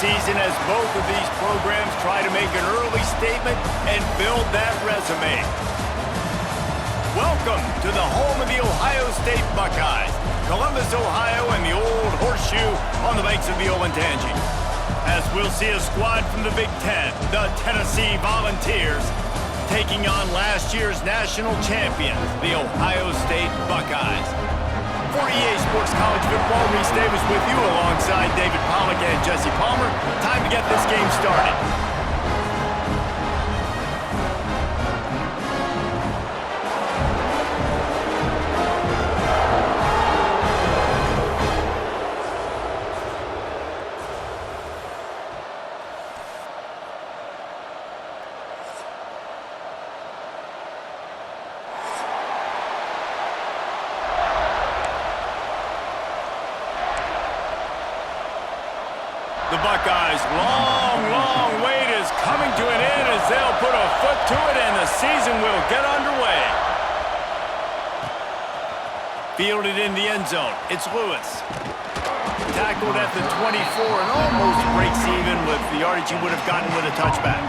season as both of these programs try to make an early statement and build that resume. Welcome to the home of the Ohio State Buckeyes, Columbus, Ohio, and the old horseshoe on the banks of the Olentangy. As we'll see a squad from the Big Ten, the Tennessee Volunteers, taking on last year's national champions, the Ohio State Buckeyes. For EA Sports College Football, Reese Davis with you alongside David Pollack and Jesse Palmer. Time to get this game started. The Buckeyes' long wait is coming to an end as they'll put a foot to it and the season will get underway. Fielded in the end zone, it's Lewis. Tackled at the 24 and almost breaks even with the yardage he would have gotten with a touchback.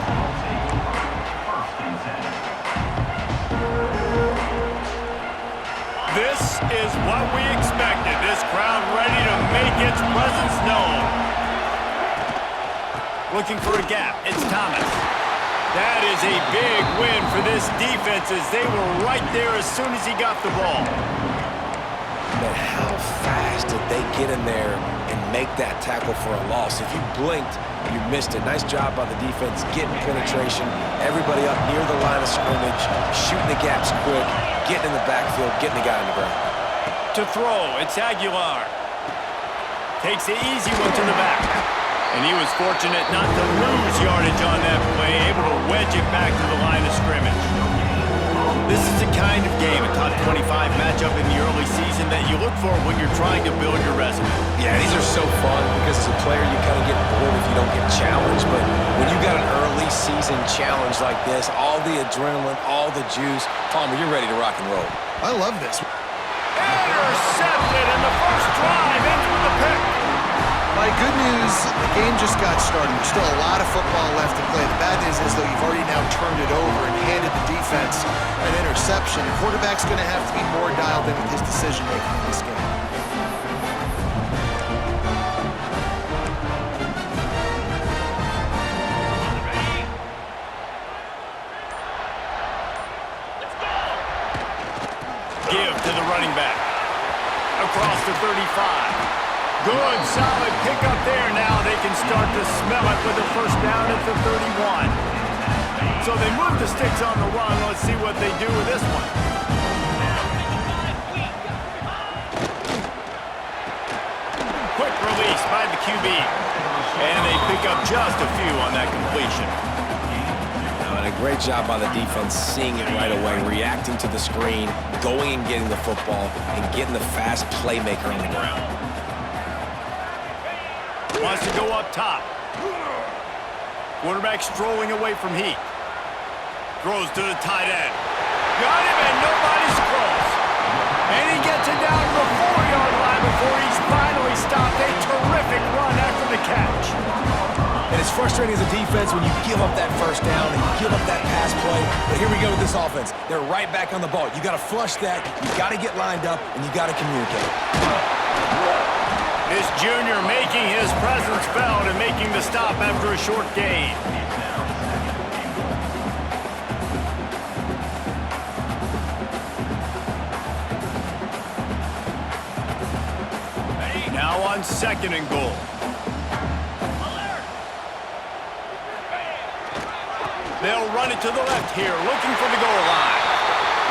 This is what we expected. This crowd ready to make its presence known. Looking for a gap, it's Thomas. That is a big win for this defense as they were right there as soon as he got the ball. But how fast did they get in there and make that tackle for a loss? If you blinked, you missed it. Nice job by the defense getting penetration. Everybody up near the line of scrimmage, shooting the gaps quick, getting in the backfield, getting the guy on the ground. To throw, it's Aguilar. Takes the easy one to the back. And he was fortunate not to lose yardage on that play, able to wedge it back to the line of scrimmage. This is the kind of game, a top 25 matchup in the early season, that you look for when you're trying to build your resume. Yeah, these are so fun because as a player you kind of get bored if you don't get challenged. But when you got an early season challenge like this, all the adrenaline, all the juice, Palmer, you're ready to rock and roll. I love this. Intercepted, and the first drive ends with a pick. My good news, the game just got started. There's still a lot of football left to play. The bad news is, though, you've already now turned it over and handed the defense an interception. The quarterback's going to have to be more dialed in with his decision-making in this game. Give to the running back. Across the 35. Good, solid pickup there. Now they can start to smell it with a first down at the 31. So they move the sticks on the run. Let's see what they do with this one. Quick release by the QB. And they pick up just a few on that completion. And a great job by the defense seeing it right away, reacting to the screen, going and getting the football, and getting the fast playmaker on the ground. Wants to go up top. Quarterback strolling away from heat. Throws to the tight end. Got him, and nobody's close. And he gets it down to the 4-yard line before he's finally stopped. A terrific run after the catch. And it's frustrating as a defense when you give up that first down and you give up that pass play. But here we go with this offense. They're right back on the ball. You got to flush that. You got to get lined up, and you got to communicate. This junior making his presence felt and making the stop after a short gain. Now on 2nd and goal. They'll run it to the left here, looking for the goal line.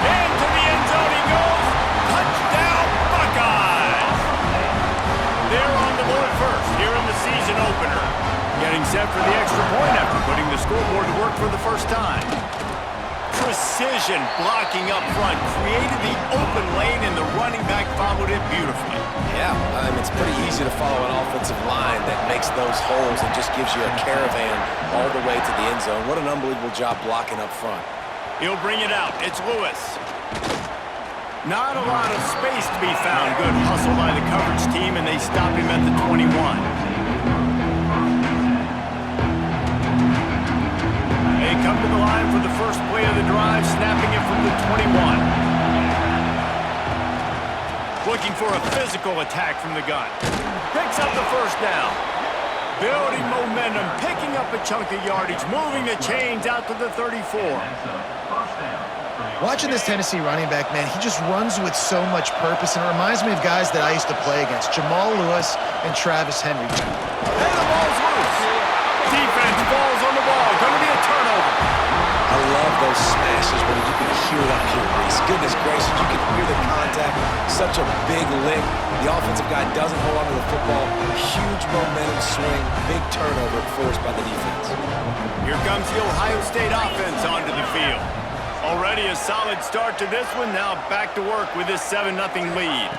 And to the end zone he goes. Touchdown, Buckeyes! They're on the board first here in the season opener. Getting set for the extra point after putting the scoreboard to work for the first time. Precision blocking up front created the open lane, and the running back followed it beautifully. Yeah, it's pretty easy to follow an offensive line that makes those holes and just gives you a caravan all the way to the end zone. What an unbelievable job blocking up front. He'll bring it out. It's Lewis. Not a lot of space to be found. Good hustle by the coverage team, and they stop him at the 21. the line for the first play of the drive, snapping it from the 21. Looking for a physical attack from the gun. Picks up the first down. Building momentum, picking up a chunk of yardage, moving the chains out to the 34. Watching this Tennessee running back, man, he just runs with so much purpose, and it reminds me of guys that I used to play against, Jamal Lewis and Travis Henry. And the ball's loose. Defense falls on the ball. Going to be a turnover. I love those smashes when you can hear it up here, Reese. Goodness gracious, you can hear the contact. Such a big lick. The offensive guy doesn't hold on to the football. Huge momentum swing. Big turnover forced by the defense. Here comes the Ohio State offense onto the field. Already a solid start to this one. Now back to work with this 7-0 lead.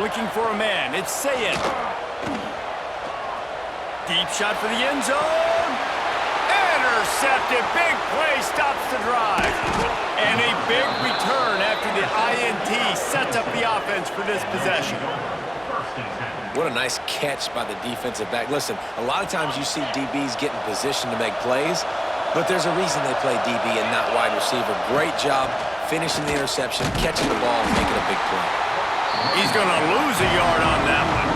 Looking for a man. It's Sayed. Deep shot for the end zone. Intercepted. Big play stops the drive. And a big return after the INT sets up the offense for this possession. What a nice catch by the defensive back. Listen, a lot of times you see DBs get in position to make plays, but there's a reason they play DB and not wide receiver. Great job finishing the interception, catching the ball, and making a big play. He's going to lose a yard on that one.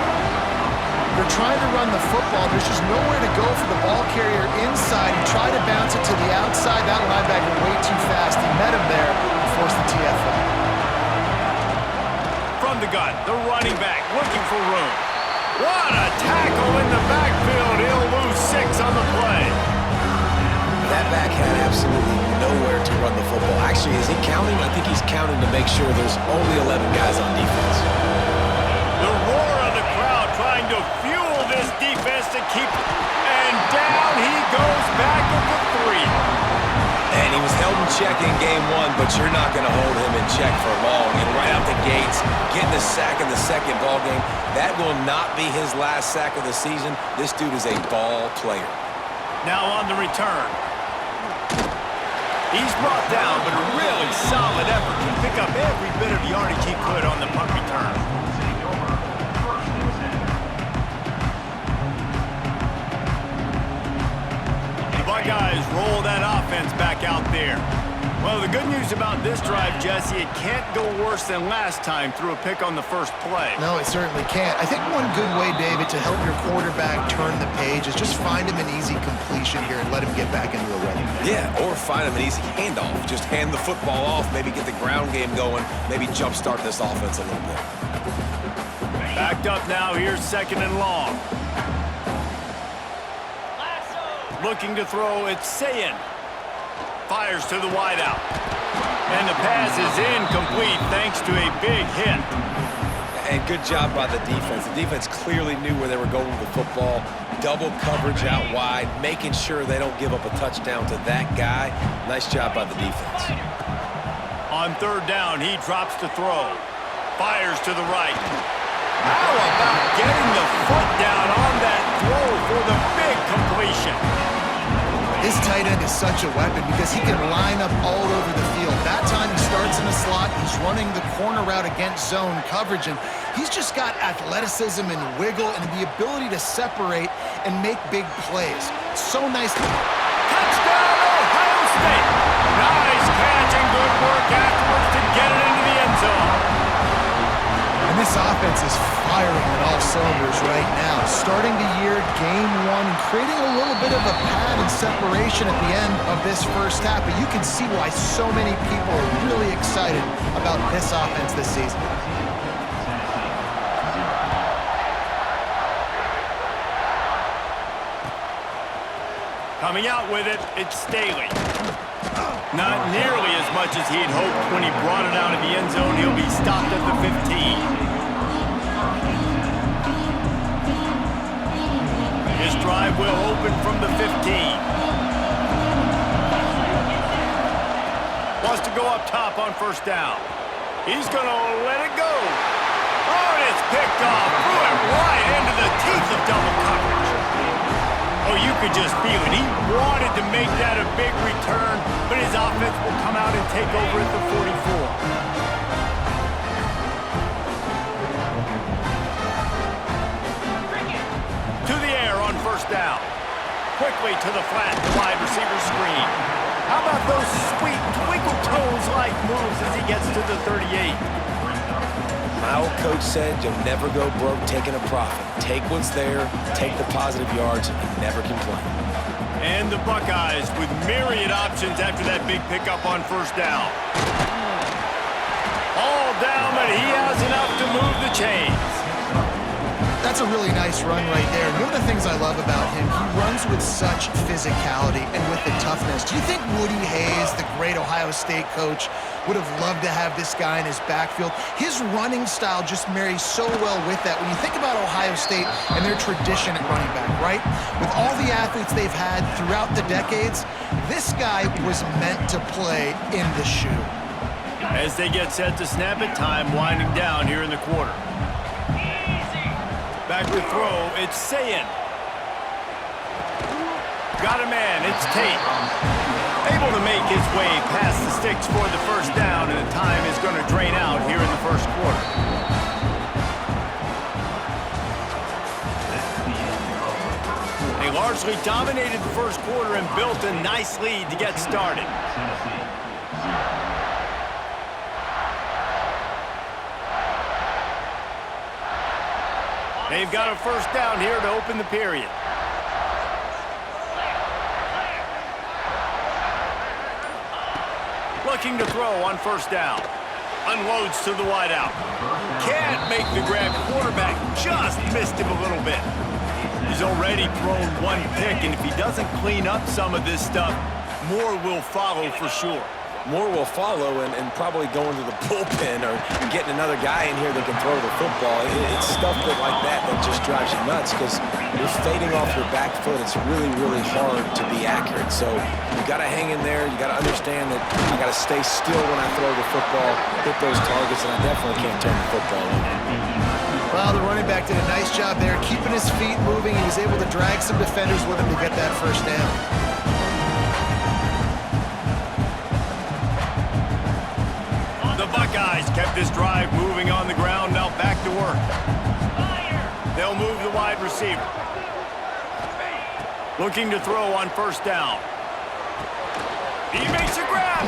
They're trying to run the football. There's just nowhere to go for the ball carrier inside. He tried to bounce it to the outside. That linebacker way too fast. He met him there and forced the TFL. From the gun, the running back looking for room. What a tackle in the backfield. He'll lose 6 on the play. That back had absolutely nowhere to run the football. Actually, is he counting? I think he's counting to make sure there's only 11 guys on defense. The roar of the crowd trying to fuel this defense to keep. And down he goes back at the 3. And he was held in check in game 1, but you're not going to hold him in check for long. And right out the gates, getting a sack in the second ball game, that will not be his last sack of the season. This dude is a ball player. Now on the return. He's brought down, but a really solid effort to pick up every bit of yardage he could on the punt return. The Buckeyes roll that offense back out there. Well, the good news about this drive, Jesse, it can't go worse than last time through a pick on the first play. No, it certainly can't. I think one good way, David, to help your quarterback turn the page is just find him an easy completion here and let him get back into a rhythm. Yeah, or find him an easy handoff. Just hand the football off, maybe get the ground game going, maybe jumpstart this offense a little bit. Backed up now, here's 2nd and long. Looking to throw, it's Sayin. Fires to the wideout. And the pass is incomplete thanks to a big hit. And good job by the defense. The defense clearly knew where they were going with the football. Double coverage out wide, making sure they don't give up a touchdown to that guy. Nice job by the defense. On 3rd down, he drops to throw. Fires to the right. How about getting the foot down on that throw for the big completion? His tight end is such a weapon because he can line up all over the field. That time he starts in the slot, he's running the corner route against zone coverage, and he's just got athleticism and wiggle and the ability to separate and make big plays. So nice. Touchdown, Ohio State! Nice catch and good work afterwards to get it into the end zone. And this offense is firing on all cylinders right now. Starting the year, game 1, and creating a little bit of a pad and separation at the end of this first half. But you can see why so many people are really excited about this offense this season. Coming out with it, it's Staley. Not nearly as much as he had hoped when he brought it out of the end zone. He'll be stopped at the 15. His drive will open from the 15. Wants to go up top on 1st down. He's going to let it go. Oh, and it's picked off. Threw it right into the teeth of double coverage. Oh, you could just feel it. He wanted to make that a big return, but his offense will come out and take over at the 44. To the air on 1st down. Quickly to the flat, wide receiver screen. How about those sweet twinkle toes-like moves as he gets to the 38? My old coach said you'll never go broke taking a profit. Take what's there, take the positive yards, and never complain. And the Buckeyes with myriad options after that big pickup on first down. All down, but he has enough to move the chains. That's a really nice run right there. And one of the things I love about him, he runs with such physicality and with the toughness. Do you think Woody Hayes, the great Ohio State coach, would have loved to have this guy in his backfield? His running style just marries so well with that. When you think about Ohio State and their tradition at running back, right? With all the athletes they've had throughout the decades, this guy was meant to play in the shoe. As they get set to snap it, time winding down here in the quarter. Back to throw, it's Sayin. Got a man, it's Tate. Able to make his way past the sticks for the first down, and the time is going to drain out here in the first quarter. They largely dominated the first quarter and built a nice lead to get started. They've got a first down here to open the period. Looking to throw on first down. Unloads to the wideout. Can't make the grab. Quarterback just missed him a little bit. He's already thrown one pick, and if he doesn't clean up some of this stuff, more will follow for sure. More will follow, and probably going to the bullpen or getting another guy in here that can throw the football. It's stuff like that just drives you nuts because you're fading off your back foot. It's really, really hard to be accurate. So you got to hang in there. You got to understand that I got to stay still when I throw the football, hit those targets, and I definitely can't turn the football over. Well, the running back did a nice job there, keeping his feet moving. He was able to drag some defenders with him to get that first down. The Buckeyes kept this drive moving on the ground, now back to work. They'll move the wide receiver. Looking to throw on first down. He makes a grab.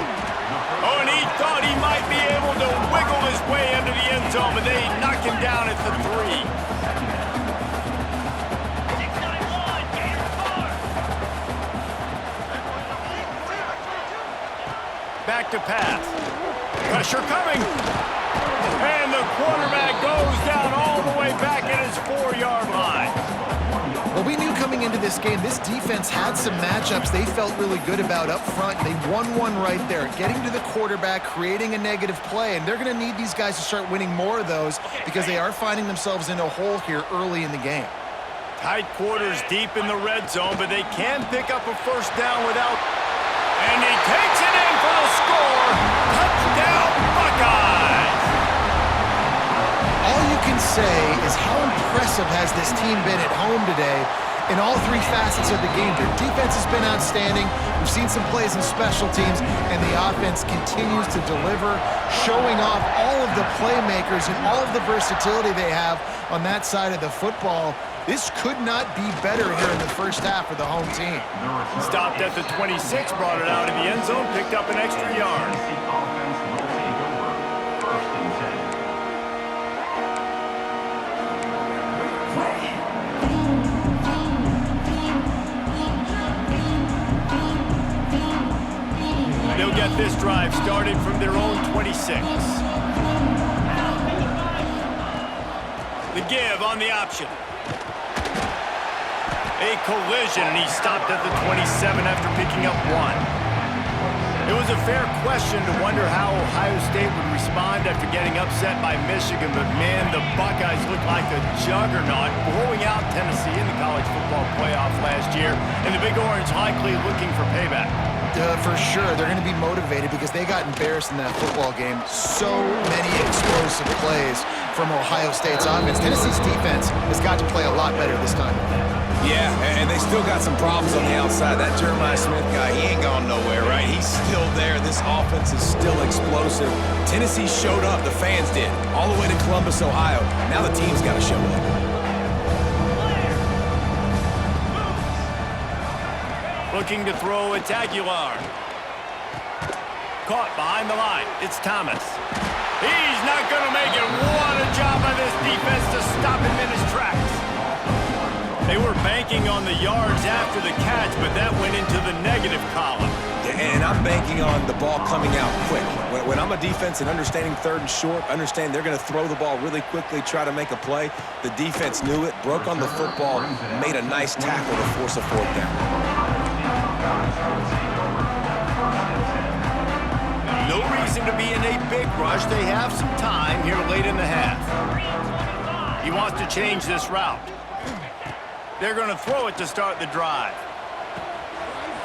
Oh, and he thought he might be able to wiggle his way into the end zone, but they knock him down at the 3. Back to pass. Pressure coming. And the quarterback goes down all the way back at his 4-yard line. Well, we knew coming into this game, this defense had some matchups they felt really good about up front. They won one right there, getting to the quarterback, creating a negative play, and they're going to need these guys to start winning more of those because they are finding themselves in a hole here early in the game. Tight quarters deep in the red zone, but they can pick up a first down without... And he takes it in for the score. Touchdown, Buckeyes! All you can say is how impressive has this team been at home today in all 3 facets of the game. Their defense has been outstanding. We've seen some plays in special teams, and the offense continues to deliver, showing off all of the playmakers and all of the versatility they have on that side of the football. This could not be better here in the first half for the home team. Stopped at the 26, brought it out in the end zone, picked up an extra yard. They'll get this drive started from their own 26. The give on the option. A collision, and he stopped at the 27 after picking up 1. It was a fair question to wonder how Ohio State would respond after getting upset by Michigan, but man, the Buckeyes look like a juggernaut, blowing out Tennessee in the college football playoff last year, and the Big Orange likely looking for payback. For sure, they're going to be motivated because they got embarrassed in that football game. So many explosive plays from Ohio State's offense. Tennessee's defense has got to play a lot better this time. Yeah, and they still got some problems on the outside. That Jeremiah Smith guy, he ain't gone nowhere, right? He's still there. This offense is still explosive. Tennessee showed up, the fans did, all the way to Columbus, Ohio. Now the team's got to show up. Looking to throw, it's Aguilar. caught behind the line. It's Thomas. He's not going to make it. What a job by this defense to stop him in his tracks. They were banking on the yards after the catch, but that went into the negative column. And I'm banking on the ball coming out quick. When I'm a defense and understanding third and short, understand they're going to throw the ball really quickly, try to make a play. The defense knew it, broke on the football, made a nice tackle to force a fourth down. No reason to be in a big rush. They have some time here late in the half. He wants to change this route. They're going to throw it to start the drive.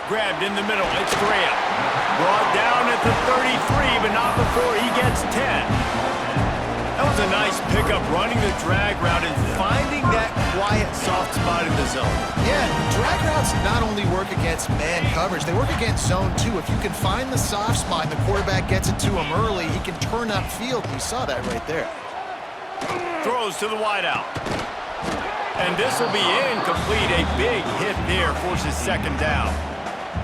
Grabbed in the middle. It's Graham. Brought down at the 33, but not before he gets 10. That was a nice pickup, running the drag route and finding that quiet, soft spot in the zone. Yeah, drag routes not only work against man coverage, they work against zone too. If you can find the soft spot and the quarterback gets it to him early, he can turn upfield. You saw that right there. Throws to the wideout. And this will be incomplete. A big hit there forces second down.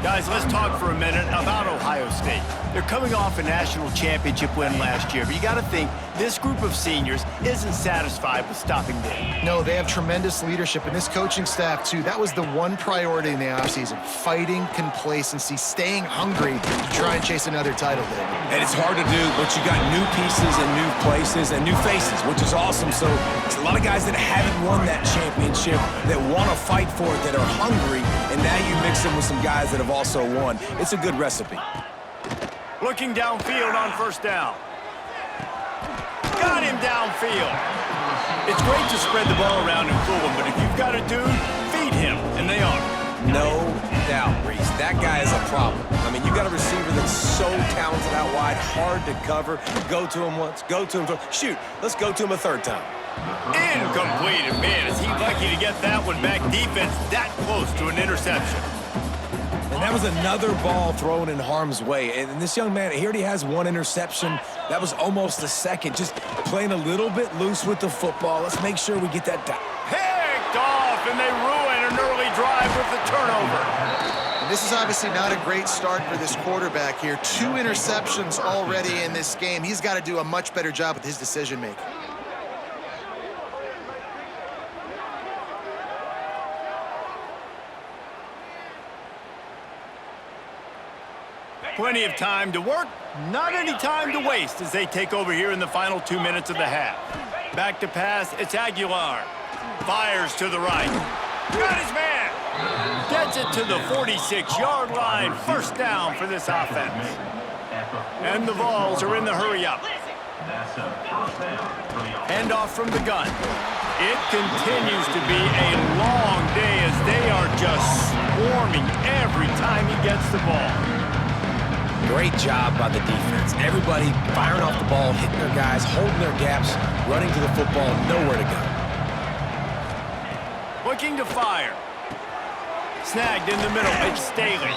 Guys, let's talk for a minute about Ohio State. They're coming off a national championship win last year, but you got to think this group of seniors isn't satisfied with stopping there. No, they have tremendous leadership, and this coaching staff, too. That was the one priority in the offseason, fighting complacency, staying hungry to try and chase another title, David. And it's hard to do, but you got new pieces and new places and new faces, which is awesome. So it's a lot of guys that haven't won that championship that want to fight for it, that are hungry, and now you mix them with some guys that have also won. It's a good recipe. Looking downfield on first down. Got him downfield. It's great to spread the ball around and fool him, but if you've got a dude, feed him, and they are. No doubt, Reese. That guy is a problem. I mean, you got a receiver that's so talented out wide, hard to cover. Go to him once, go to him twice. Shoot, let's go to him a third time. Incomplete. And man, is he lucky to get that one back. Defense that close to an interception. And that was another ball thrown in harm's way. And this young man, he already has one interception. That was almost a second. Just playing a little bit loose with the football. Let's make sure we get that down. Picked off, and they ruin an early drive with the turnover. And this is obviously not a great start for this quarterback here. 2 interceptions already in this game. He's got to do a much better job with his decision-making. Plenty of time to work, not any time to waste as they take over here in the final 2 minutes of the half. Back to pass, it's Aguilar. Fires to the right. Got his man. Gets it to the 46-yard line. First down for this offense. And the Vols are in the hurry-up. Handoff from the gun. It continues to be a long day as they are just swarming every time he gets the ball. Great job by the defense. Everybody firing off the ball, hitting their guys, holding their gaps, running to the football, nowhere to go. Looking to fire. Snagged in the middle. It's Staley.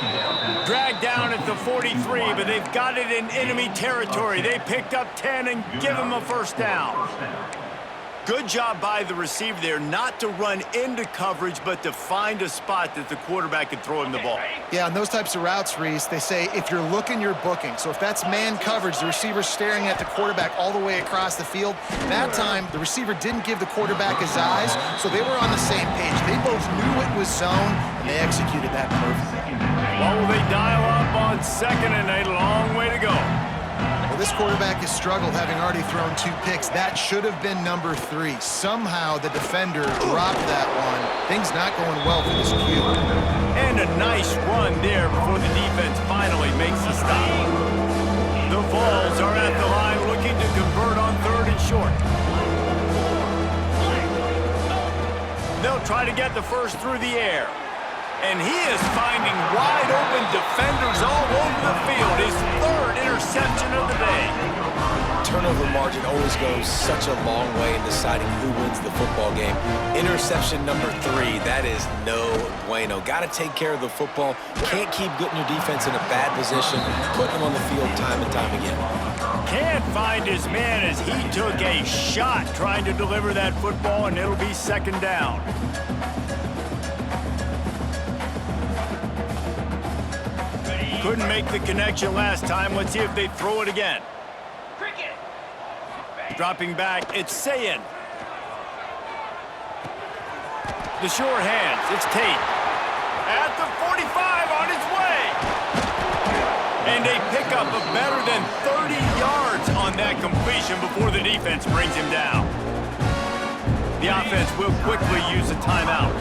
Dragged down at the 43, but they've got it in enemy territory. They picked up 10 and give him a first down. Good job by the receiver there not to run into coverage, but to find a spot that the quarterback could throw him the ball. Yeah, on those types of routes, Reese, they say if you're looking, you're booking. So if that's man coverage, the receiver's staring at the quarterback all the way across the field. That time, the receiver didn't give the quarterback his eyes, so they were on the same page. They both knew it was zone, and they executed that perfectly. Well, will they dial up on second and a long way to go? Well, this quarterback has struggled, having already thrown 2 picks. That should have been number 3. Somehow the defender dropped that one. Things not going well for this Q. And a nice run there before the defense finally makes the stop. The Vols are at the line looking to convert on 3rd and short. They'll try to get the first through the air. And he is finding wide-open defenders all over the field. His 3rd interception of the day. Turnover margin always goes such a long way in deciding who wins the football game. Interception number 3, that is no bueno. Got to take care of the football. Can't keep putting your defense in a bad position, putting them on the field time and time again. Can't find his man as he took a shot trying to deliver that football, and it'll be second down. Couldn't make the connection last time. Let's see if they throw it again. Dropping back, it's Sayin. The short hands, it's Tate. At the 45, on his way. And a pickup of better than 30 yards on that completion before the defense brings him down. The offense will quickly use a timeout.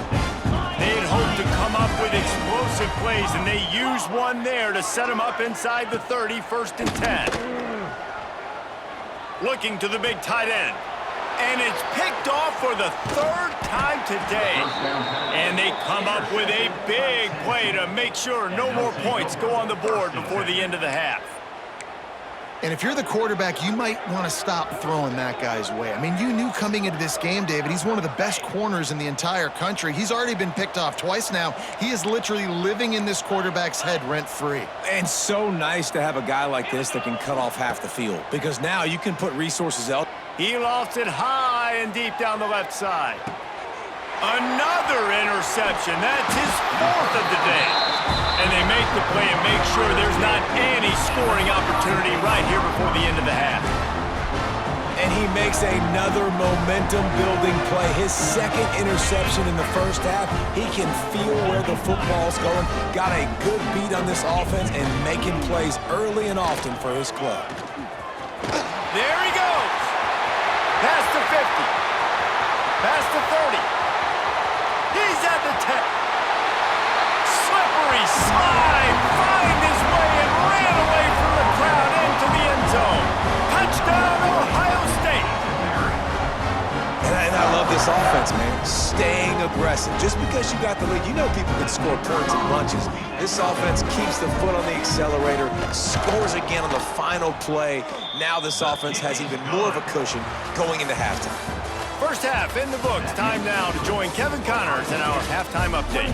They had hoped to come up with explosive plays, and they used one there to set them up inside the 30, 1st and 10. Looking to the big tight end. And it's picked off for the 3rd time today. And they come up with a big play to make sure no more points go on the board before the end of the half. And if you're the quarterback, you might want to stop throwing that guy's way. I mean, you knew coming into this game, David, he's one of the best corners in the entire country. He's already been picked off twice now. He is literally living in this quarterback's head rent-free. And so nice to have a guy like this that can cut off half the field, because now you can put resources out. He lofts it high and deep down the left side. Another interception. That's his 4th of the day. And they make the play and make sure there's not any scoring opportunity right here before the end of the half. And he makes another momentum-building play. His 2nd interception in the 1st half. He can feel where the football's going. Got a good beat on this offense and making plays early and often for his club. There he goes. Past the 50. Past the 30. He's at the 10. Slippery slide. Find his way and ran away from the crowd into the end zone. Touchdown, Ohio State. And I love this offense, man. Staying aggressive. Just because you got the lead, you know people can score points in bunches. This offense keeps the foot on the accelerator, scores again on the final play. Now this offense has even more of a cushion going into halftime. 1st half in the books. Time now to join Kevin Connors in our halftime update.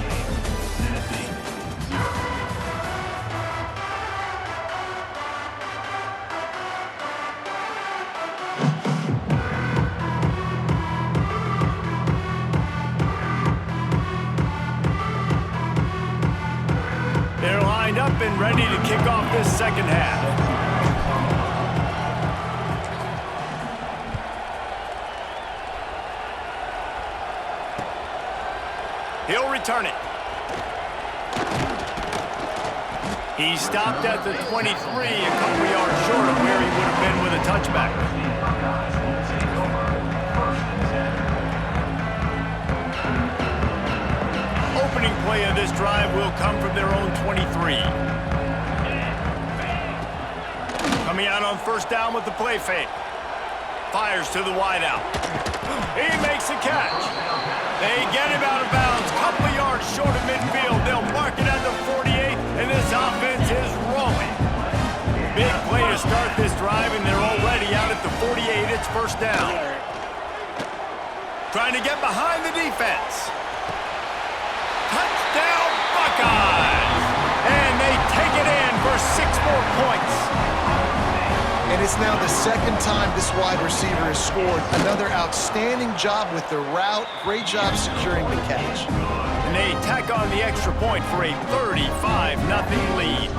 They're lined up and ready to kick off this 2nd half. He'll return it. He stopped at the 23, a couple yards short of where he would have been with a touchback. Opening play of this drive will come from their own 23. Coming out on 1st down with the play fake. Fires to the wideout. He makes a catch. They get him out of bounds, couple of yards short of midfield. They'll mark it at the 48, and this offense is rolling. Big play to start this drive, and they're already out at the 48. It's 1st down. Trying to get behind the defense. Touchdown, Buckeyes! And they take it in for 6 more points. And it's now the 2nd time this wide receiver has scored. Another outstanding job with the route. Great job securing the catch. And they tack on the extra point for a 35-0 lead.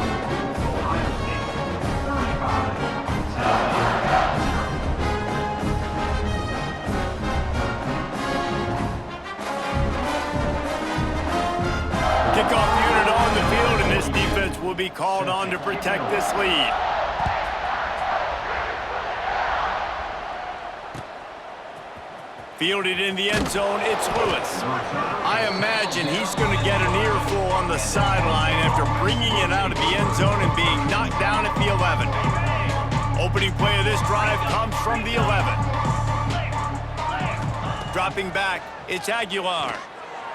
Kickoff unit on the field, and this defense will be called on to protect this lead. Fielded in the end zone, it's Lewis. I imagine he's going to get an earful on the sideline after bringing it out of the end zone and being knocked down at the 11. Opening play of this drive comes from the 11. Dropping back, it's Aguilar.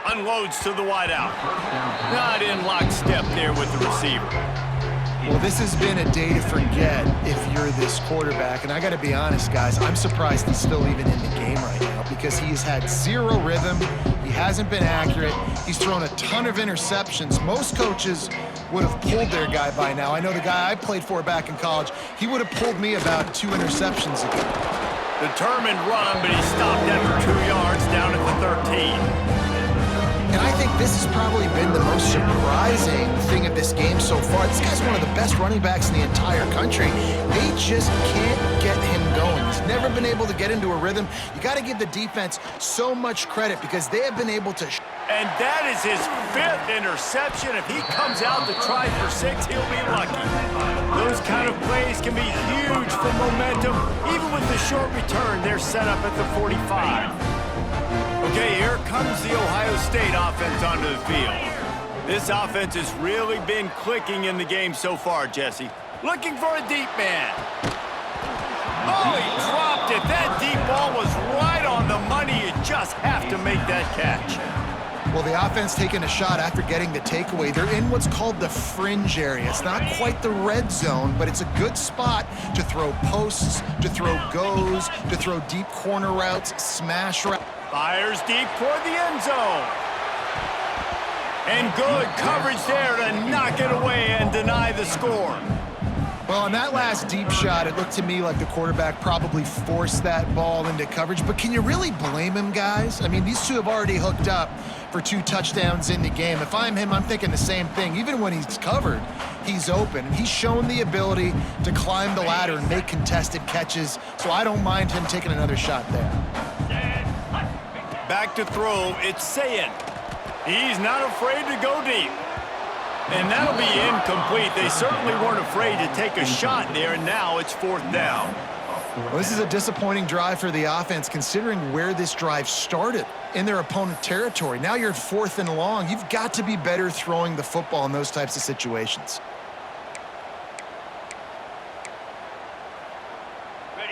Unloads to the wideout. Not in lockstep there with the receiver. Well, this has been a day to forget if you're this quarterback. And I got to be honest, guys, I'm surprised he's still even in the game right now because he has had 0 rhythm. He hasn't been accurate. He's thrown a ton of interceptions. Most coaches would have pulled their guy by now. I know the guy I played for back in college, he would have pulled me about 2 interceptions ago. Determined run, but he stopped after 2 yards down at the 13. And I think this has probably been the most surprising thing of this game so far. This guy's one of the best running backs in the entire country. They just can't get him going. He's never been able to get into a rhythm. You got to give the defense so much credit because they have been able to... And that is his 5th interception. If he comes out to try for 6, he'll be lucky. Those kind of plays can be huge for momentum. Even with the short return, they're set up at the 45. Okay, here comes the Ohio State offense onto the field. This offense has really been clicking in the game so far, Jesse. Looking for a deep man. Oh, he dropped it. That deep ball was right on the money. You just have to make that catch. Well, the offense taking a shot after getting the takeaway. They're in what's called the fringe area. It's not quite the red zone, but it's a good spot to throw posts, to throw goes, to throw deep corner routes, smash routes. Fires deep toward the end zone. And good coverage there to knock it away and deny the score. Well, on that last deep shot, it looked to me like the quarterback probably forced that ball into coverage. But can you really blame him, guys? I mean, these two have already hooked up for 2 touchdowns in the game. If I'm him, I'm thinking the same thing. Even when he's covered, he's open. He's shown the ability to climb the ladder and make contested catches, so I don't mind him taking another shot there. Back to throw, it's Sayin. He's not afraid to go deep. And that'll be incomplete. They certainly weren't afraid to take a shot there, and now it's 4th down. Well, this is a disappointing drive for the offense, considering where this drive started in their opponent territory. Now you're at 4th and long. You've got to be better throwing the football in those types of situations.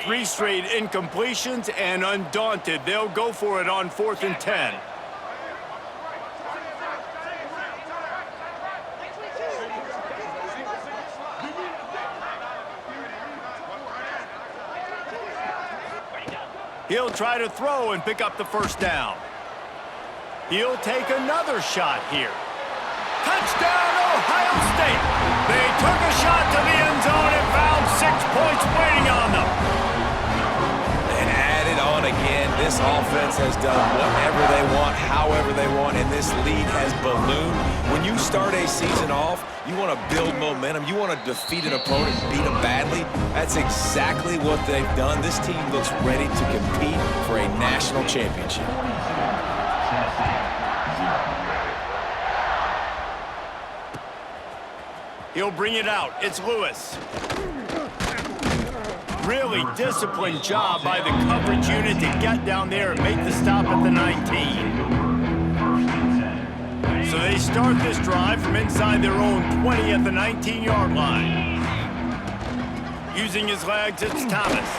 3 straight incompletions, and undaunted, they'll go for it on 4th and 10. He'll try to throw and pick up the 1st down. He'll take another shot here. Touchdown, Ohio State! They took a shot to the end zone and found 6 points waiting on them. And added on again, this offense has done whatever they want, however they want, and this lead has ballooned. When you start a season off, you want to build momentum. You want to defeat an opponent, beat them badly. That's exactly what they've done. This team looks ready to compete for a national championship. He'll bring it out. It's Lewis. Really disciplined job by the coverage unit to get down there and make the stop at the 19. So they start this drive from inside their own 20 at the 19-yard line. Using his legs, it's Thomas.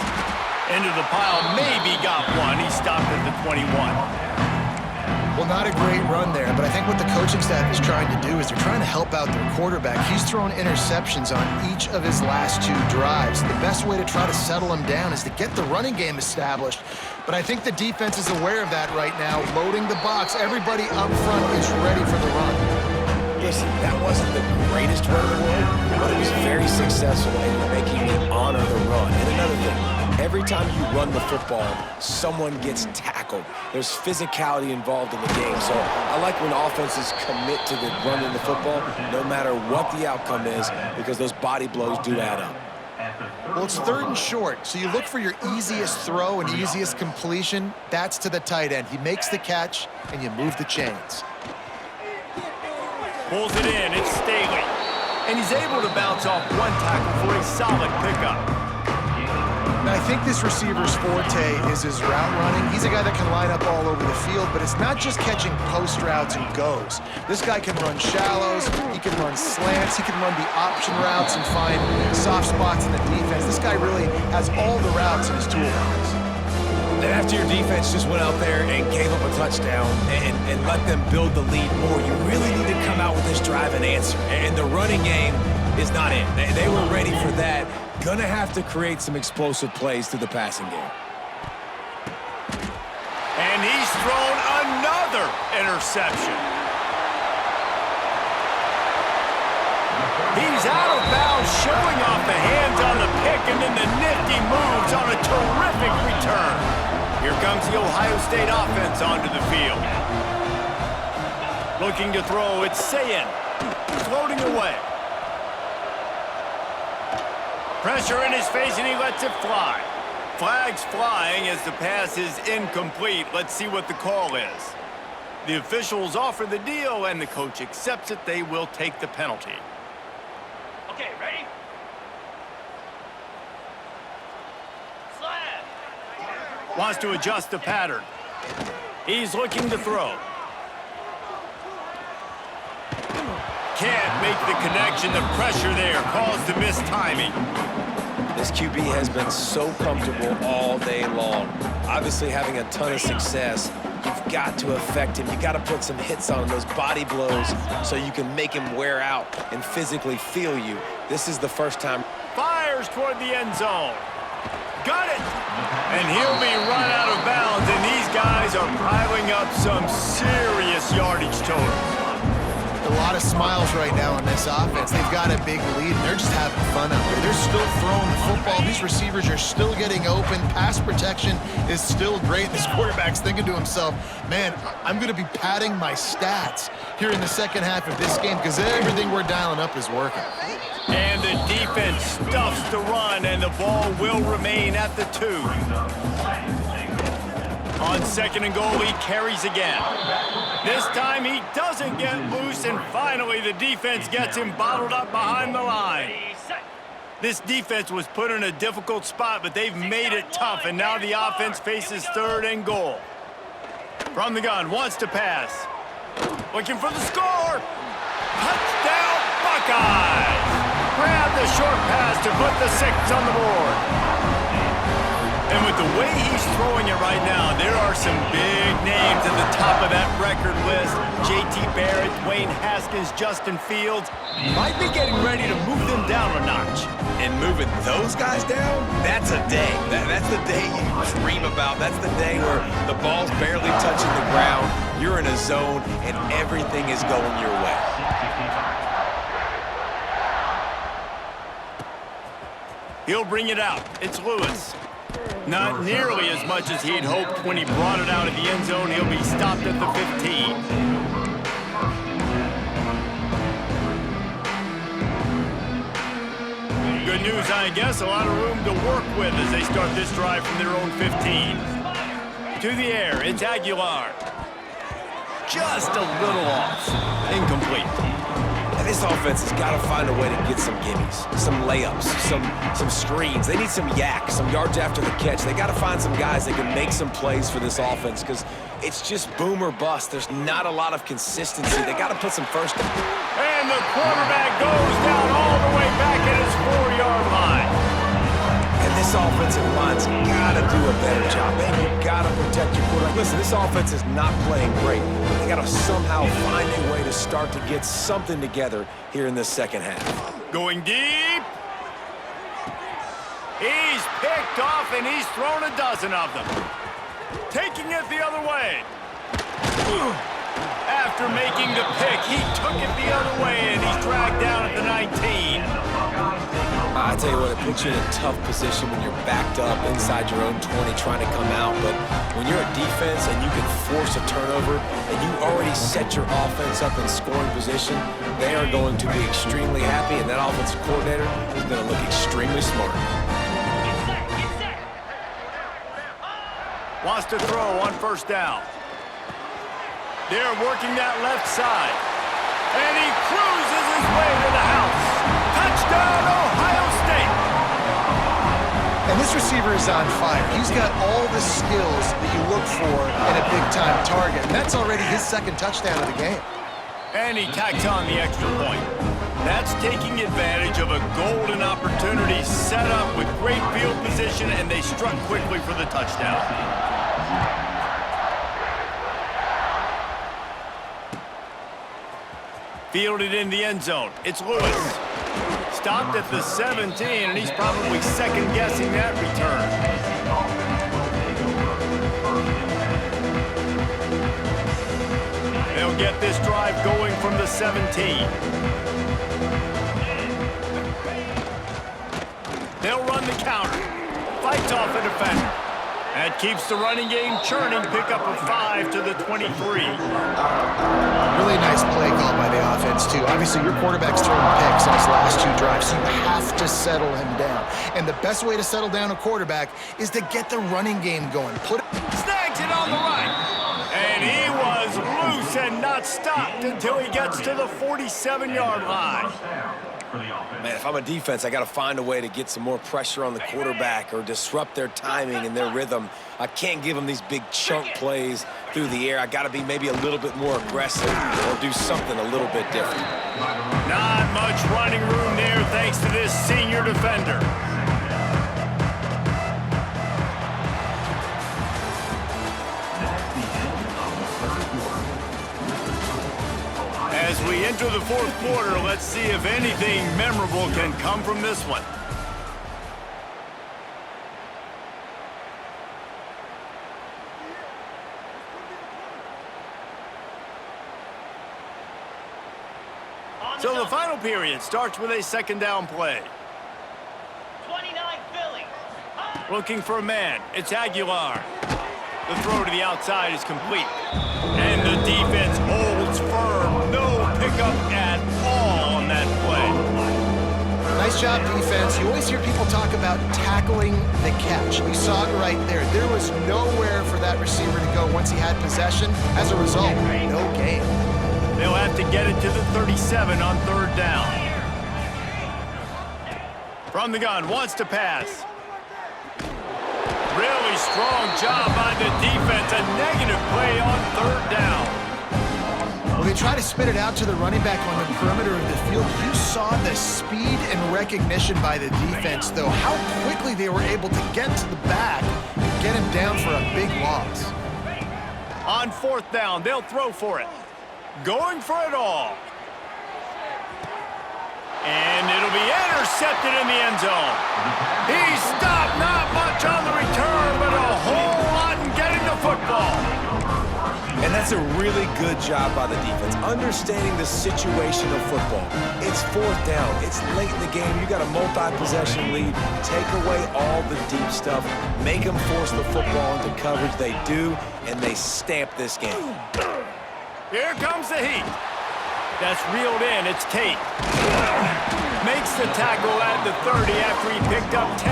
Into the pile, maybe got one. He stopped at the 21. Well, not a great run there, but I think what the coaching staff is trying to do is they're trying to help out their quarterback. He's thrown interceptions on each of his last 2 drives. The best way to try to settle him down is to get the running game established. But I think the defense is aware of that right now, loading the box. Everybody up front is ready for the run. Listen, that wasn't the greatest run in the world, but it was very successful in making me honor the run. And another thing, every time you run the football, someone gets tackled. There's physicality involved in the game. So I like when offenses commit to the running the football, no matter what the outcome is, because those body blows do add up. Well, it's 3rd and short, so you look for your easiest throw and easiest completion. That's to the tight end. He makes the catch, and you move the chains. Pulls it in, it's Staley. And he's able to bounce off 1 tackle for a solid pickup. Now, I think this receiver's forte is his route running. He's a guy that can line up all over the field, but it's not just catching post routes and goes. This guy can run shallows, he can run slants, he can run the option routes and find soft spots in the defense. This guy really has all the routes in his toolbox. And after your defense just went out there and gave up a touchdown and let them build the lead more, you really need to come out with this drive and answer. And the running game is not in. They were ready for that. Gonna have to create some explosive plays through the passing game. And he's thrown another interception. He's out of bounds, showing off the hands on the pick, and then the nifty moves on a terrific return. Here comes the Ohio State offense onto the field. Looking to throw, it's Sayin. Floating away. Pressure in his face, and he lets it fly. Flags flying as the pass is incomplete. Let's see what the call is. The officials offer the deal, and the coach accepts it. They will take the penalty. Okay, ready? Slab. Wants to adjust the pattern. He's looking to throw. Can't make the connection. The pressure there caused the missed timing. This QB has been so comfortable all day long. Obviously having a ton of success. You've got to affect him. You've got to put some hits on him, those body blows, so you can make him wear out and physically feel you. This is the first time. Fires toward the end zone. Got it! And he'll be run out of bounds, and these guys are piling up some serious yardage totals. A lot of smiles right now in this offense. They've got a big lead, and they're just having fun out there. They're still throwing the football. These receivers are still getting open. Pass protection is still great. This quarterback's thinking to himself, man, I'm going to be padding my stats here in the second half of this game because everything we're dialing up is working. And the defense stuffs the run, and the ball will remain at the 2. On second and goal, he carries again. This time he doesn't get loose, and finally the defense gets him bottled up behind the line. This defense was put in a difficult spot, but they've made it tough, and now the offense faces third and goal. From the gun, wants to pass. Looking for the score. Touchdown, Buckeyes! Grab the short pass to put the 6 on the board. And with the way he's throwing it right now, there are some big names at the top of that record list. J.T. Barrett, Dwayne Haskins, Justin Fields might be getting ready to move them down a notch. And moving those guys down, that's a day. That's the day you dream about. That's the day where the ball's barely touching the ground, you're in a zone, and everything is going your way. He'll bring it out. It's Lewis. Not nearly as much as he'd hoped when he brought it out of the end zone. He'll be stopped at the 15. Good news, I guess. A lot of room to work with as they start this drive from their own 15. To the air, it's Aguilar. Just a little off. Incomplete. And this offense has got to find a way to get some gimmies, some layups, some screens. They need some yak, some yards after the catch. They got to find some guys that can make some plays for this offense because it's just boom or bust. There's not a lot of consistency. They got to put some first. And the quarterback goes down all the way back at his 4-yard line. And this offensive line's got to do a better job. Man, you got to protect your quarterback. Listen, this offense is not playing great. They got to somehow find a way to start to get something together here in the second half. Going deep. He's picked off, and he's thrown a dozen of them. Taking it the other way. After making the pick, he took it the other way, and he's dragged down at the 19. I tell you what, it puts you in a tough position when you're backed up inside your own 20 trying to come out. But when you're a defense and you can force a turnover and you already set your offense up in scoring position, they are going to be extremely happy, and that offensive coordinator is going to look extremely smart. Wants to throw on first down. They're working that left side. And he cruises his way to the house. Touchdown, Ohio State! And this receiver is on fire. He's got all the skills that you look for in a big-time target. And that's already his second touchdown of the game. And he tacks on the extra point. That's taking advantage of a golden opportunity set up with great field position, and they struck quickly for the touchdown. Fielded in the end zone. It's Lewis. Stopped at the 17, and he's probably second-guessing that return. They'll get this drive going from the 17. They'll run the counter. Fights off the defender. That keeps the running game churning. Pick up a 5 to the 23. Really nice play call by the offense, too. Obviously, your quarterback's throwing picks on his last 2 drives, so you have to settle him down. And the best way to settle down a quarterback is to get the running game going. Snags it on the right. And he was loose and not stopped until he gets to the 47-yard line. Man, if I'm a defense, I got to find a way to get some more pressure on the quarterback or disrupt their timing and their rhythm. I can't give them these big chunk plays through the air. I got to be maybe a little bit more aggressive or do something a little bit different. Not much running room there thanks to this senior defender. As we enter the 4th quarter, let's see if anything memorable can come from this one. So the final period starts with a 2nd down play. 29 Philly. Looking for a man. It's Aguilar. The throw to the outside is complete. And the defense holds firm. No pickup at all on that play. Nice job, defense. You always hear people talk about tackling the catch. You saw it right there. There was nowhere for that receiver to go once he had possession. As a result, no gain. They'll have to get it to the 37 on 3rd down. From the gun, wants to pass. Really strong job by the defense. A negative play on 3rd down. Well, they try to spit it out to the running back on the perimeter of the field. You saw the speed and recognition by the defense, though. How quickly they were able to get to the back and get him down for a big loss. On 4th down, they'll throw for it. Going for it all. And it'll be intercepted in the end zone. He stopped, not much on the return, but a whole lot in getting the football. And that's a really good job by the defense, understanding the situation of football. It's 4th down. It's late in the game. You got a multi-possession lead. Take away all the deep stuff. Make them force the football into coverage. They do, and they stamp this game. Here comes the heat. That's reeled in. It's Tate. Makes the tackle at the 30 after he picked up 10.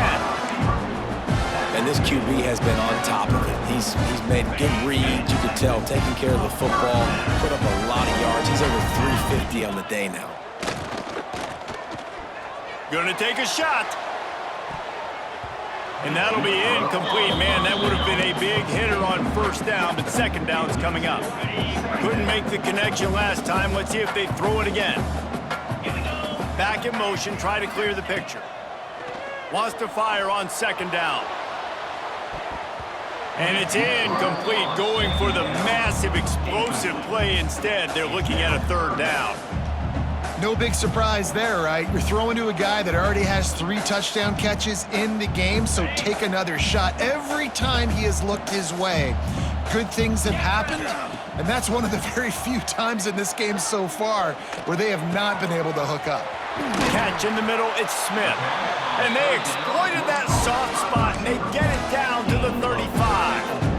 And this QB has been on top of it. He's made good reads, you could tell, taking care of the football, put up a lot of yards. He's over 350 on the day now. Gonna take a shot. And that'll be incomplete. Man, that would have been a big hitter on 1st down, but 2nd down's coming up. Couldn't make the connection last time. Let's see if they throw it again. Back in motion, try to clear the picture. Wants to fire on 2nd down. And it's incomplete, going for the massive explosive play instead. They're looking at a 3rd down. No big surprise there, right? You're throwing to a guy that already has 3 touchdown catches in the game, so take another shot. Every time he has looked his way, good things have happened, and that's one of the very few times in this game so far where they have not been able to hook up. Catch in the middle, it's Smith. And they exploited that soft spot, and they get it down to the 35.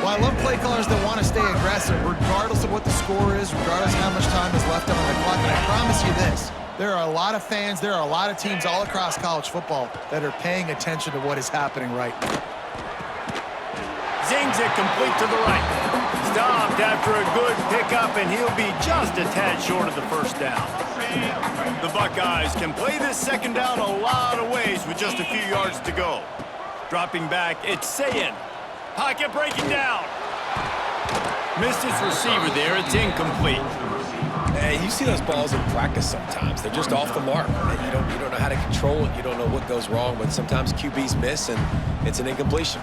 Well, I love play callers that want to stay aggressive, regardless of what the score is, regardless of how much time is left on the clock. And I promise you this, there are a lot of fans, there are a lot of teams all across college football that are paying attention to what is happening right now. Zings it complete to the right. Stopped after a good pickup, and he'll be just a tad short of the 1st down. The Buckeyes can play this 2nd down a lot of ways with just a few yards to go. Dropping back, it's Sayin. Pocket breaking down. Missed his receiver there. It's incomplete. Hey, you see those balls in practice sometimes. They're just off the mark. And you don't know how to control it. You don't know what goes wrong, but sometimes QBs miss, and it's an incompletion.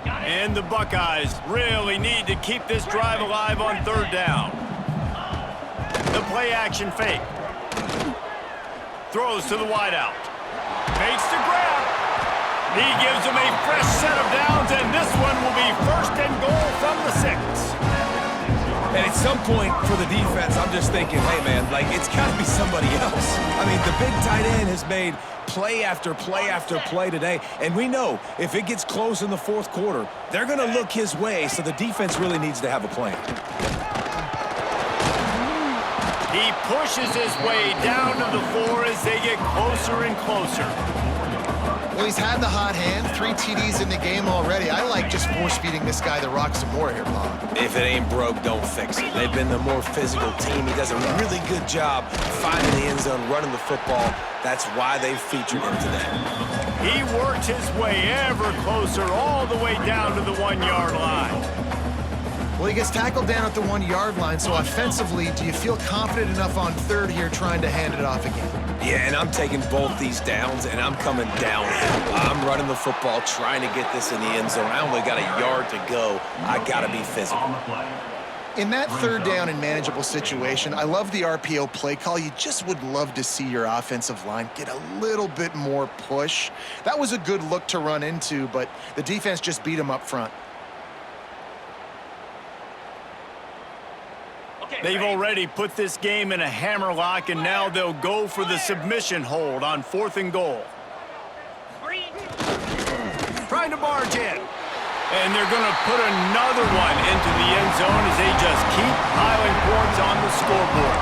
And the Buckeyes really need to keep this drive alive on 3rd down. The play action fake. Throws to the wideout. Makes the grab. He gives them a fresh set of downs, and this one will be 1st and goal from the 6. And at some point for the defense, I'm just thinking, hey, man, like, it's got to be somebody else. I mean, the big tight end has made play after play after play today, and we know if it gets close in the fourth quarter, they're going to look his way, so the defense really needs to have a plan. He pushes his way down to the floor as they get closer and closer. Well, he's had the hot hand, 3 TDs in the game already. I like just force-feeding this guy the rock some more here, Bob. If it ain't broke, don't fix it. They've been the more physical team. He does a really good job finding the end zone, running the football. That's why they've featured him today. He works his way ever closer all the way down to the 1-yard line. Well, he gets tackled down at the 1-yard line, so offensively, do you feel confident enough on third here trying to hand it off again? Yeah, and I'm taking both these downs, and I'm coming downhill. I'm running the football, trying to get this in the end zone. I only got a yard to go. I got to be physical. In that third down and manageable situation, I love the RPO play call. You just would love to see your offensive line get a little bit more push. That was a good look to run into, but the defense just beat him up front. They've already put this game in a hammerlock, and now they'll go for the submission hold on 4th and goal. Trying to barge in. And they're going to put another one into the end zone as they just keep piling points on the scoreboard.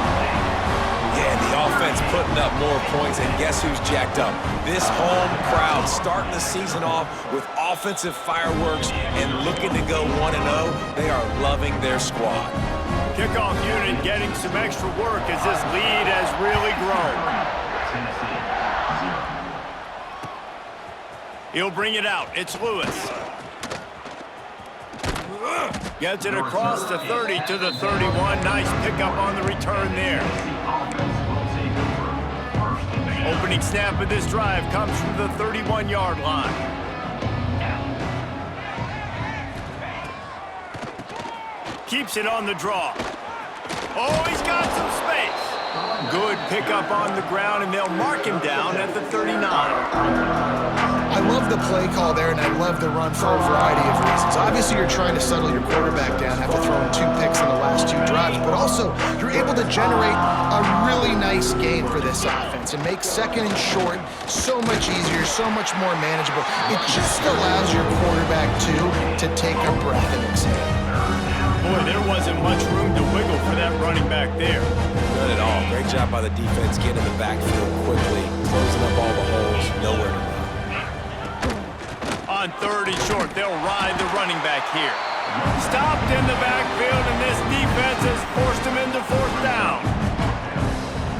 Yeah, the offense putting up more points, and guess who's jacked up? This home crowd starting the season off with offensive fireworks and looking to go 1-0. They are loving their squad. Kickoff unit getting some extra work as this lead has really grown. He'll bring it out. It's Lewis. Gets it across the 30 to the 31. Nice pickup on the return there. Opening snap of this drive comes from the 31-yard line. Keeps it on the draw. Oh, he's got some space. Good pickup on the ground, and they'll mark him down at the 39. I love the play call there, and I love the run for a variety of reasons. Obviously, you're trying to settle your quarterback down after throwing 2 picks in the last 2 drives, but also you're able to generate a really nice gain for this offense and make second and short so much easier, so much more manageable. It just allows your quarterback to take a breath and exhale. Boy, there wasn't much room to wiggle for that running back there. None at all. Great job by the defense getting in the backfield quickly, closing up all the holes, nowhere to run. On 3rd and short, they'll ride the running back here. Stopped in the backfield, and this defense has forced him into 4th down.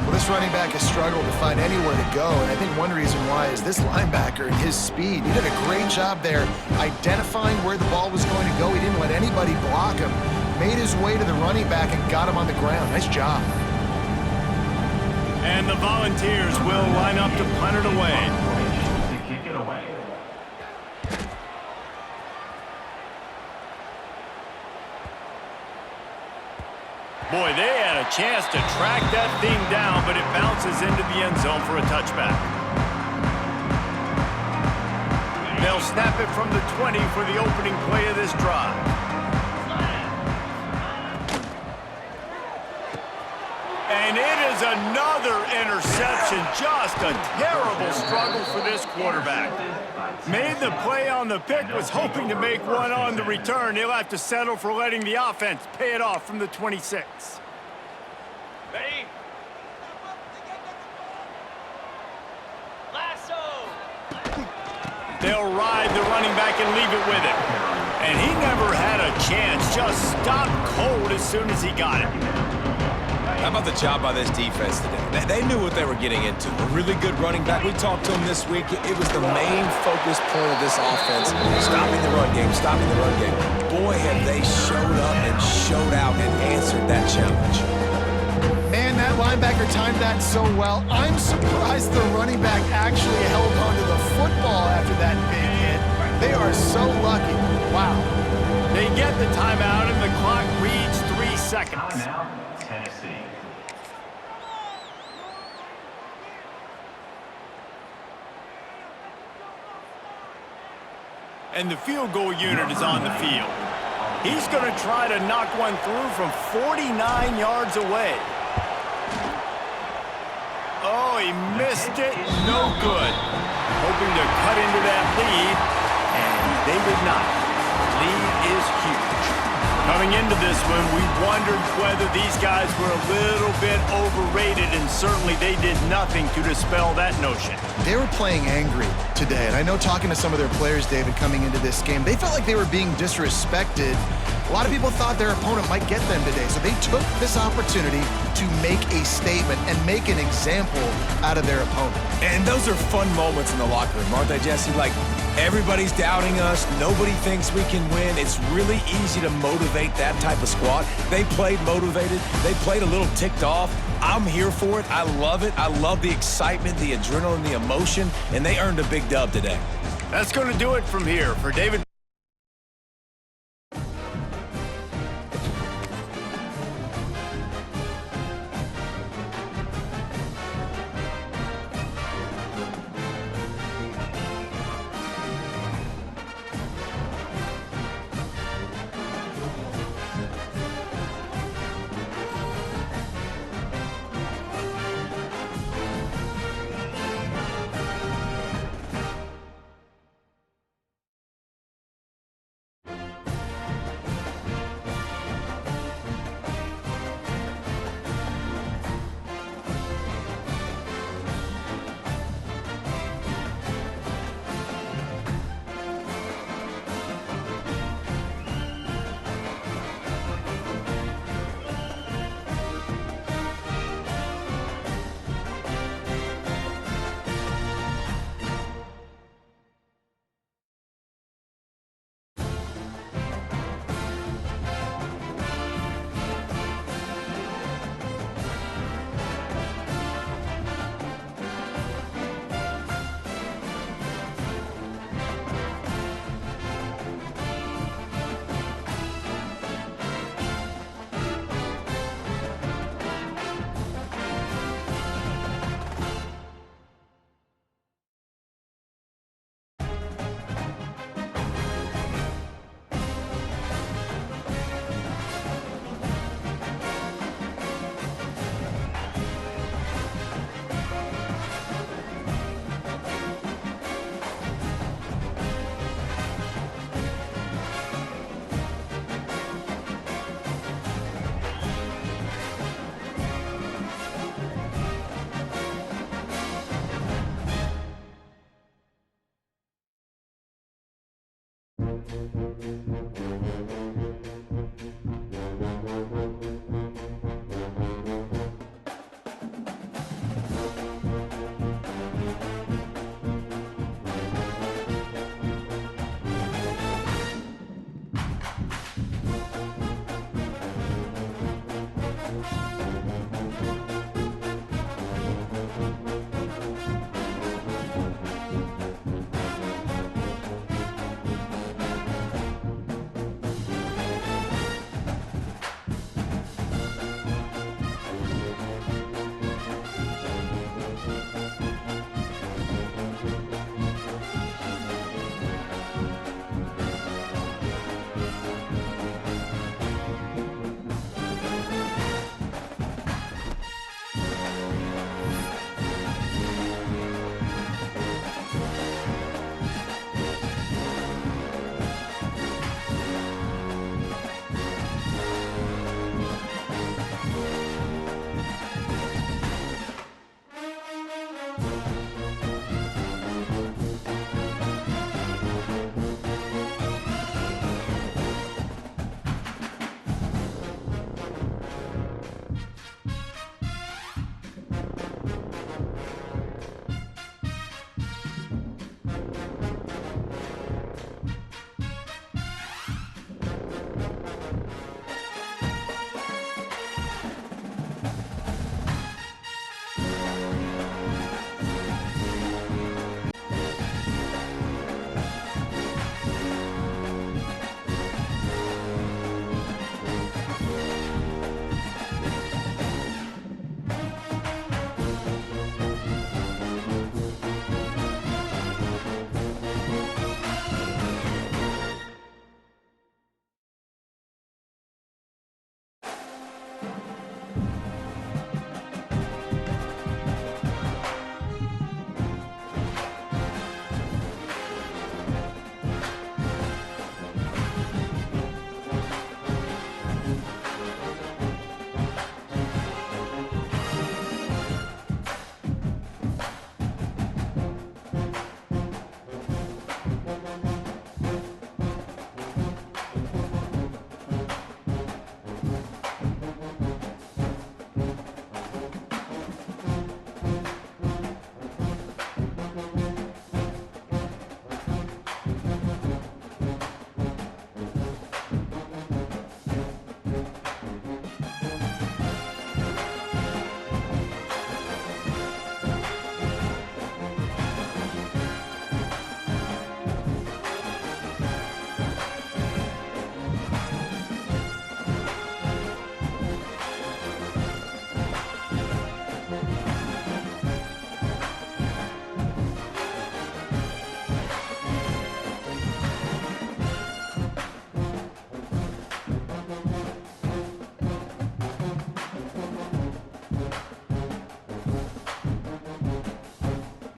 Well, this running back has struggled to find anywhere to go, and I think one reason why is this linebacker and his speed. He did a great job there identifying where the ball was going to go. He didn't let anybody block him. Made his way to the running back and got him on the ground. Nice job. And the Volunteers will line up to punt it away. Boy, they had a chance to track that thing down, but it bounces into the end zone for a touchback. They'll snap it from the 20 for the opening play of this drive. And it is another interception. Just a terrible struggle for this quarterback. Made the play on the pick, was hoping to make one on the return. He'll have to settle for letting the offense pay it off from the 26. Ready? Lasso! They'll ride the running back and leave it with him. And he never had a chance. Just stopped cold as soon as he got it. How about the job by this defense today? They knew what they were getting into. A really good running back. We talked to him this week. It was the main focus point of this offense. Stopping the run game, stopping the run game. Boy, have they showed up and showed out and answered that challenge. Man, that linebacker timed that so well. I'm surprised the running back actually held onto the football after that big hit. They are so lucky. Wow. They get the timeout, and the clock reads 3 seconds. Timeout, Tennessee. And the field goal unit is on the field. He's going to try to knock one through from 49 yards away. Oh, he missed it. No good. Hoping to cut into that lead, and they did not. Lead is huge. Coming into this one, we wondered whether these guys were a little bit overrated, and certainly they did nothing to dispel that notion. They were playing angry today, and I know talking to some of their players, David, coming into this game, they felt like they were being disrespected. A lot of people thought their opponent might get them today, so they took this opportunity to make a statement and make an example out of their opponent. And those are fun moments in the locker room, aren't they, Jesse? Like, everybody's doubting us. Nobody thinks we can win. It's really easy to motivate that type of squad. They played motivated. They played a little ticked off. I'm here for it. I love it. I love the excitement, the adrenaline, the emotion, and they earned a big dub today. That's going to do it from here for David.